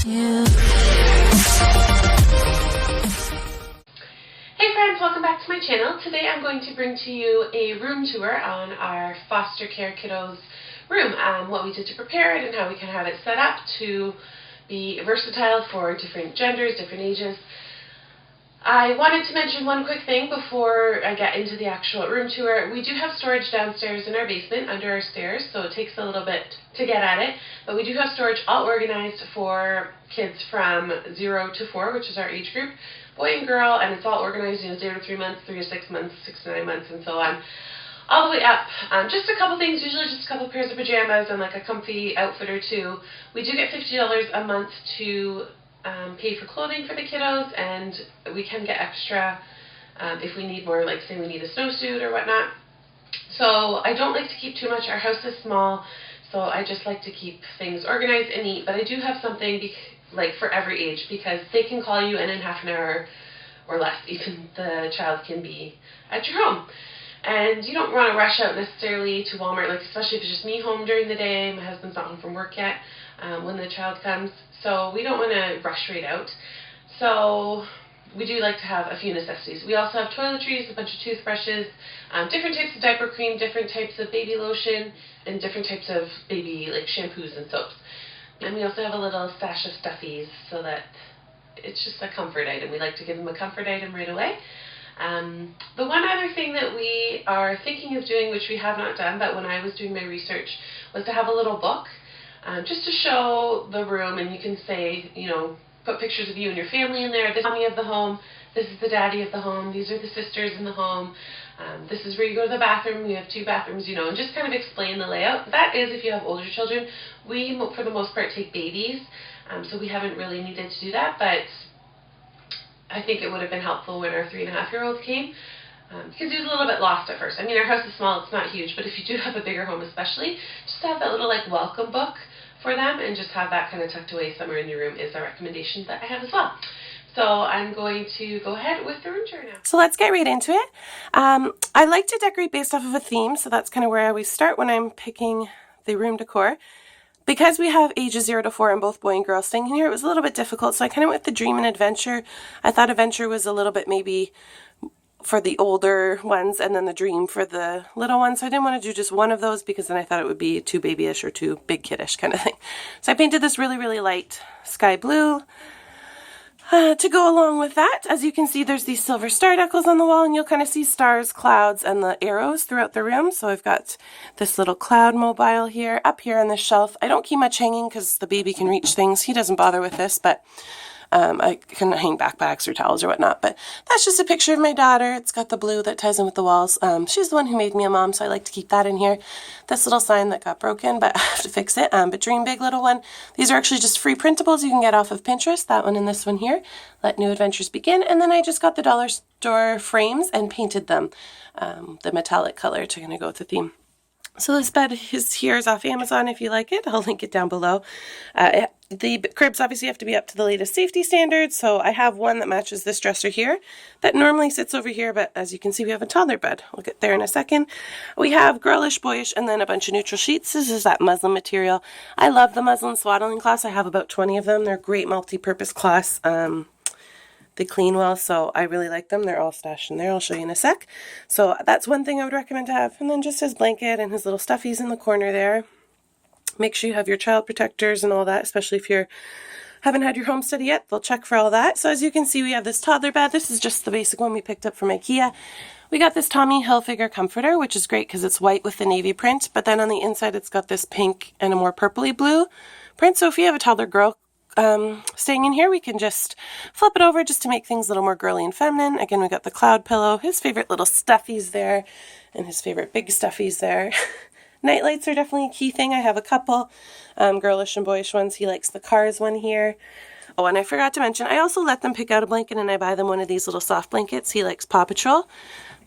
you. Hey friends, welcome back to my channel. Today I'm going to bring to you a room tour on our foster care kiddos room. What we did to prepare it and how we can have it set up to be versatile for different genders, different ages. I wanted to mention one quick thing before I get into the actual room tour. We do have storage downstairs in our basement under our stairs, so it takes a little bit to get at it, but we do have storage all organized for kids from 0 to 4, which is our age group, boy and girl, and it's all organized in 0 to 3 months, 3 to 6 months, 6 to 9 months, and so on, all the way up. Just a couple things, usually just a couple pairs of pajamas and like a comfy outfit or two. We do get $50 a month to pay for clothing for the kiddos, and we can get extra if we need more, like say we need a snowsuit or whatnot. So I don't like to keep too much. Our house is small, so I just like to keep things organized and neat, but I do have something like for every age, because they can call you and in half an hour or less even the child can be at your home. And you don't want to rush out necessarily to Walmart, like especially if it's just me home during the day, my husband's not home from work yet when the child comes. So we don't want to rush right out. So we do like to have a few necessities. We also have toiletries, a bunch of toothbrushes, different types of diaper cream, different types of baby lotion, and different types of baby like shampoos and soaps. And we also have a little stash of stuffies so that it's just a comfort item. We like to give them a comfort item right away. The one other thing that we are thinking of doing, which we have not done, but when I was doing my research, was to have a little book just to show the room, and you can say, you know, put pictures of you and your family in there. This is the mommy of the home, this is the daddy of the home, these are the sisters in the home, this is where you go to the bathroom, we have 2 bathrooms, you know, and just kind of explain the layout. That is if you have older children. We, for the most part, take babies, so we haven't really needed to do that, but I think it would have been helpful when our 3.5-year-old came, because he was a little bit lost at first. I mean, our house is small, it's not huge, but if you do have a bigger home especially, just have that little like welcome book for them and just have that kind of tucked away somewhere in your room is a recommendation that I have as well. So I'm going to go ahead with the room tour now. So let's get right into it. I like to decorate based off of a theme, so that's kind of where I always start when I'm picking the room decor. Because we have ages 0 to 4 and both boy and girl staying here, it was a little bit difficult, so I kind of went with the dream and adventure. I thought adventure was a little bit maybe for the older ones and then the dream for the little ones, so I didn't want to do just one of those because then I thought it would be too babyish or too big kiddish kind of thing. So I painted this really, really light sky blue. To go along with that, as you can see, there's these silver star decals on the wall, and you'll kind of see stars, clouds, and the arrows throughout the room. So I've got this little cloud mobile here, up here on the shelf. I don't keep much hanging because the baby can reach things. He doesn't bother with this, but I can hang backpacks or towels or whatnot. But that's just a picture of my daughter. It's got the blue that ties in with the walls. She's the one who made me a mom, so I like to keep that in here. This little sign that got broken, but I have to fix it. But dream big, little one. These are actually just free printables you can get off of Pinterest. That one and this one here. Let new adventures begin. And then I just got the dollar store frames and painted them the metallic color to kind of go with the theme. So this bed here is off Amazon if you like it. I'll link it down below. The cribs obviously have to be up to the latest safety standards, so I have one that matches this dresser here that normally sits over here, but as you can see we have a toddler bed. We'll get there in a second. We have girlish, boyish, and then a bunch of neutral sheets. This is that muslin material. I love the muslin swaddling cloths. I have about 20 of them. They're great multi-purpose cloths. They clean well, so I really like them. They're all stashed in there. I'll show you in a sec. So that's one thing I would recommend to have. And then just his blanket and his little stuffies in the corner there. Make sure you have your child protectors and all that, especially if you haven't had your home study yet. They'll check for all that. So as you can see, we have this toddler bed. This is just the basic one we picked up from IKEA. We got this Tommy Hilfiger comforter, which is great because it's white with the navy print. But then on the inside, it's got this pink and a more purpley blue print. So if you have a toddler girl staying in here, we can just flip it over just to make things a little more girly and feminine. Again, we got the cloud pillow, his favorite little stuffies there, and his favorite big stuffies there. Night lights are definitely a key thing. I have a couple girlish and boyish ones. He likes the Cars one here. Oh, and I forgot to mention, I also let them pick out a blanket, and I buy them one of these little soft blankets. He likes Paw Patrol.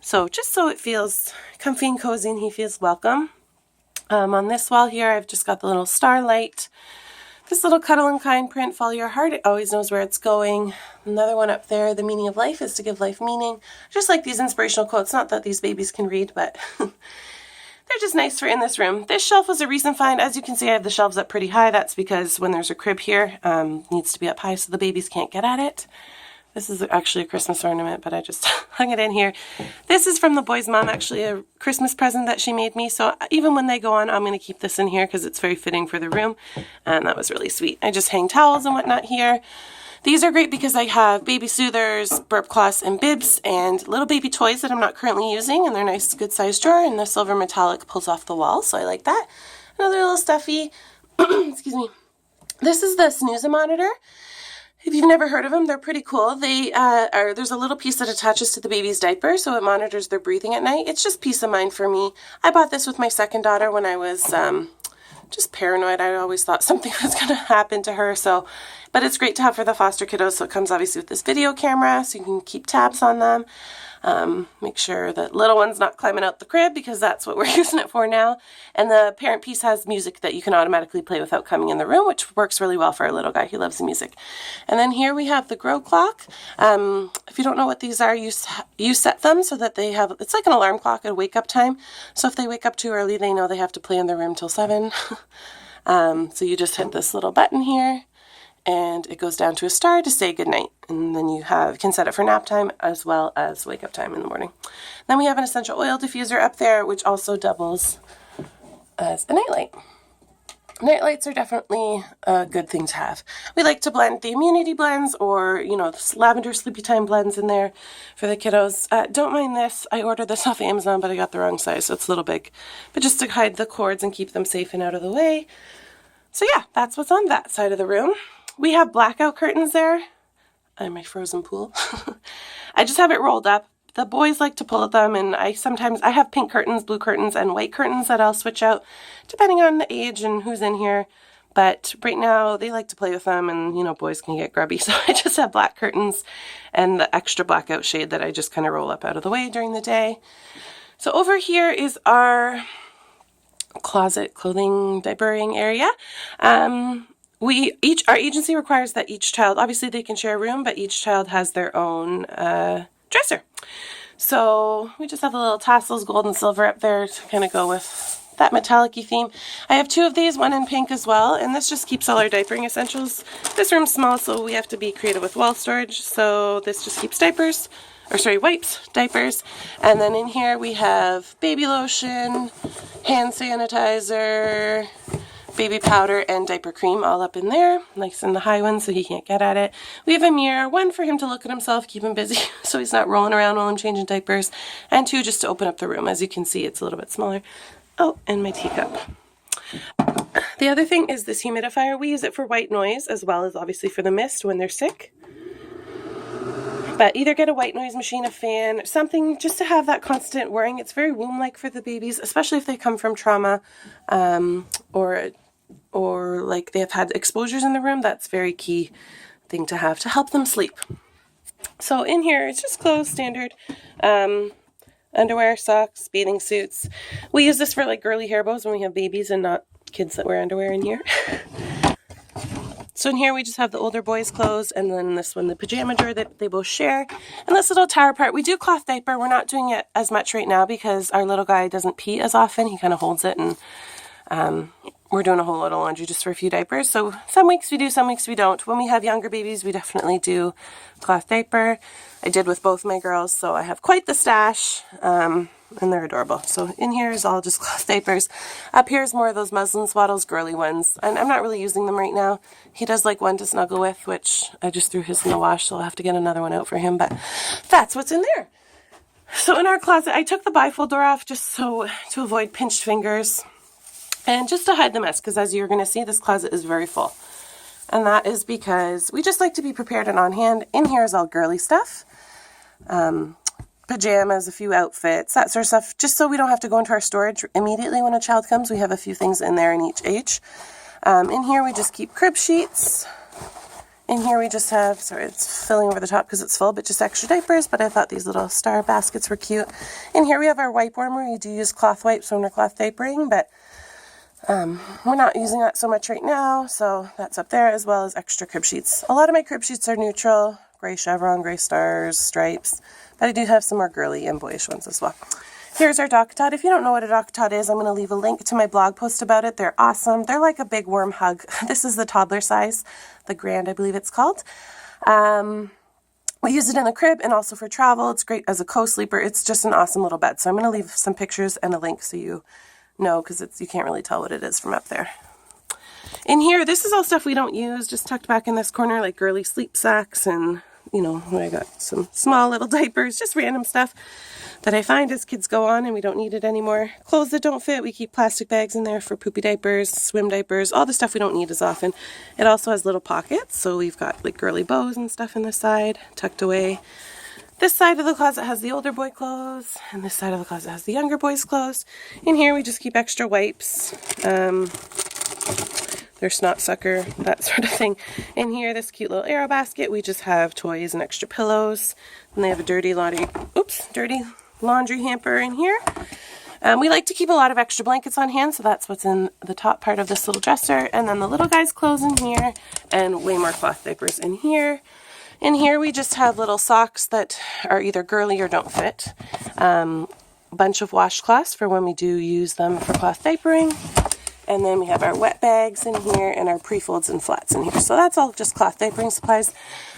So just so it feels comfy and cozy and he feels welcome. On this wall here, I've just got the little starlight. This little Cuddle and Kind print, follow your heart, it always knows where it's going. Another one up there, the meaning of life is to give life meaning. Just like these inspirational quotes, not that these babies can read, but they're just nice for in this room. This shelf was a recent find. As you can see, I have the shelves up pretty high. That's because when there's a crib here, needs to be up high so the babies can't get at it. This is actually a Christmas ornament, but I just hung it in here. This is from the boys' mom, actually a Christmas present that she made me. So even when they go on, I'm going to keep this in here because it's very fitting for the room. And that was really sweet. I just hang towels and whatnot here. These are great because I have baby soothers, burp cloths, and bibs, and little baby toys that I'm not currently using, and they're nice, good sized drawer, and the silver metallic pulls off the wall, so I like that. Another little stuffy, excuse me. This is the Snoozer Monitor. If you've never heard of them, they're pretty cool. There's a little piece that attaches to the baby's diaper, so it monitors their breathing at night. It's just peace of mind for me. I bought this with my second daughter when I was just paranoid. I always thought something was going to happen to her. But it's great to have for the foster kiddos. So it comes obviously with this video camera, so you can keep tabs on them. Make sure that little one's not climbing out the crib because that's what we're using it for now. And the parent piece has music that you can automatically play without coming in the room, which works really well for our little guy. He loves the music. And then here we have the grow clock. If you don't know what these are, you set them so that they have, it's like an alarm clock at wake up time. So if they wake up too early, they know they have to play in their room till 7. So you just hit this little button here, and it goes down to a star to say goodnight. And then you can set it for nap time as well as wake up time in the morning. Then we have an essential oil diffuser up there, which also doubles as a nightlight. Nightlights are definitely a good thing to have. We like to blend the immunity blends or, lavender sleepy time blends in there for the kiddos. Don't mind this. I ordered this off Amazon, but I got the wrong size, so it's a little big. But just to hide the cords and keep them safe and out of the way. So yeah, that's what's on that side of the room. We have blackout curtains there. And my frozen pool. I just have it rolled up. The boys like to pull at them, and I have pink curtains, blue curtains, and white curtains that I'll switch out depending on the age and who's in here. But right now they like to play with them, and boys can get grubby, so I just have black curtains and the extra blackout shade that I just kind of roll up out of the way during the day. So over here is our closet, clothing, diapering area. Our agency requires that each child, obviously they can share a room, but each child has their own dresser. So we just have the little tassels, gold and silver up there to kind of go with that metallic-y theme. I have 2 of these, one in pink as well, and this just keeps all our diapering essentials. This room's small, so we have to be creative with wall storage, so this just keeps wipes, diapers, and then in here we have baby lotion, hand sanitizer, baby powder, and diaper cream all up in there, nice in the high one so he can't get at it. We have a mirror, 1 for him to look at himself, keep him busy so he's not rolling around while I'm changing diapers, and 2 just to open up the room. As you can see, it's a little bit smaller. Oh, and my teacup. The other thing is this humidifier. We use it for white noise as well as obviously for the mist when they're sick. But either get a white noise machine, a fan, something just to have that constant whirring. It's very womb-like for the babies, especially if they come from trauma or like they have had exposures in the room. That's very key thing to have to help them sleep. So in here, it's just clothes, standard underwear, socks, bathing suits. We use this for like girly hair bows when we have babies and not kids that wear underwear in here. So in here we just have the older boys' clothes, and then this one, the pajama drawer that they both share. And this little tower part, we do cloth diaper. We're not doing it as much right now because our little guy doesn't pee as often. He kind of holds it, and we're doing a whole lot of laundry just for a few diapers. So some weeks we do, some weeks we don't. When we have younger babies, we definitely do cloth diaper. I did with both my girls, so I have quite the stash. And they're adorable. So in here is all just cloth diapers. Up here is more of those muslin swaddles, girly ones. And I'm not really using them right now. He does like one to snuggle with, which I just threw his in the wash, so I'll have to get another one out for him. But that's what's in there. So in our closet, I took the bifold door off just so to avoid pinched fingers. And just to hide the mess, because as you're going to see, this closet is very full. And that is because we just like to be prepared and on hand. In here is all girly stuff. Pajamas, a few outfits, that sort of stuff, just so we don't have to go into our storage immediately when a child comes. We have a few things in there in each age. In here we just keep crib sheets. In here we just have, sorry, it's filling over the top because it's full, but just extra diapers, but I thought these little star baskets were cute. In here we have our wipe warmer. We do use cloth wipes when we're cloth diapering, but we're not using that so much right now, so that's up there, as well as extra crib sheets. A lot of my crib sheets are neutral, gray chevron, gray stars, stripes, but I do have some more girly and boyish ones as well. Here's our Dock Tot. If you don't know what a Dock Tot is, I'm going to leave a link to my blog post about it. They're awesome. They're like a big warm hug. This is the toddler size, the Grand, I believe it's called. We use it in the crib and also for travel. It's great as a co-sleeper. It's just an awesome little bed. So I'm going to leave some pictures and a link so you know, because you can't really tell what it is from up there. In here, this is all stuff we don't use, just tucked back in this corner, like girly sleep sacks and, you know, I got some small little diapers, just random stuff that I find as kids go on and we don't need it anymore. Clothes that don't fit, we keep plastic bags in there for poopy diapers, swim diapers, all the stuff we don't need as often. It also has little pockets, so we've got like girly bows and stuff in the side, tucked away. This side of the closet has the older boy clothes, and this side of the closet has the younger boy's clothes. In here we just keep extra wipes, their snot sucker, that sort of thing. In here, this cute little Aero basket, we just have toys and extra pillows. And they have a dirty laundry hamper in here. We like to keep a lot of extra blankets on hand, so that's what's in the top part of this little dresser. And then the little guy's clothes in here, and way more cloth diapers in here. In here, we just have little socks that are either girly or don't fit. Bunch of washcloths for when we do use them for cloth diapering. And then we have our wet bags in here and our pre-folds and flats in here. So that's all just cloth diapering supplies.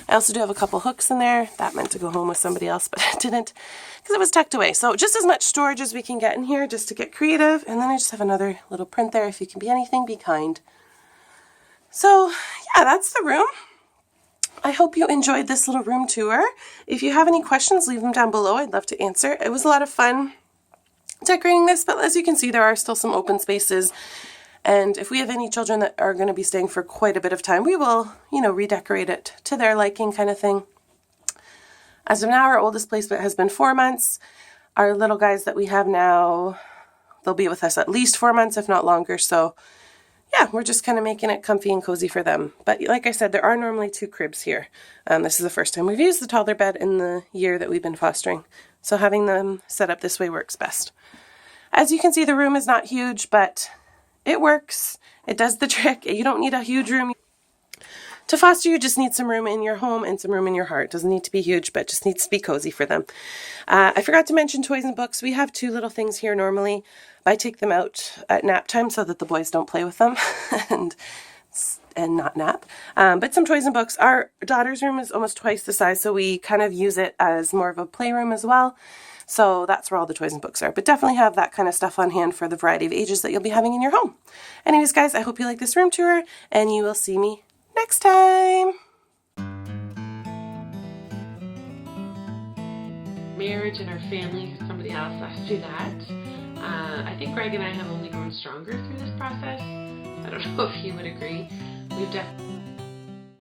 I also do have a couple hooks in there. That meant to go home with somebody else, but it didn't because it was tucked away. So just as much storage as we can get in here just to get creative. And then I just have another little print there. If you can be anything, be kind. So yeah, that's the room. I hope you enjoyed this little room tour. If you have any questions, leave them down below. I'd love to answer. It was a lot of fun decorating this, but as you can see, there are still some open spaces. And if we have any children that are going to be staying for quite a bit of time, we will, you know, redecorate it to their liking kind of thing. As of now, our oldest placement has been 4 months. Our little guys that we have now, they'll be with us at least 4 months, if not longer. So yeah, we're just kind of making it comfy and cozy for them. But like I said, there are normally 2 cribs here. This is the first time we've used the toddler bed in the year that we've been fostering. So having them set up this way works best. As you can see, the room is not huge, but it works. It does the trick. You don't need a huge room. To foster, you just need some room in your home and some room in your heart. It doesn't need to be huge, but just needs to be cozy for them. I forgot to mention toys and books. We have 2 little things here normally. I take them out at nap time so that the boys don't play with them and not nap. But some toys and books. Our daughter's room is almost twice the size, so we kind of use it as more of a playroom as well. So that's where all the toys and books are. But definitely have that kind of stuff on hand for the variety of ages that you'll be having in your home. Anyways, guys, I hope you like this room tour, and you will see me next time. Marriage and our family, somebody else asked to do that. I think Greg and I have only grown stronger through this process. I don't know if he would agree. We've definitely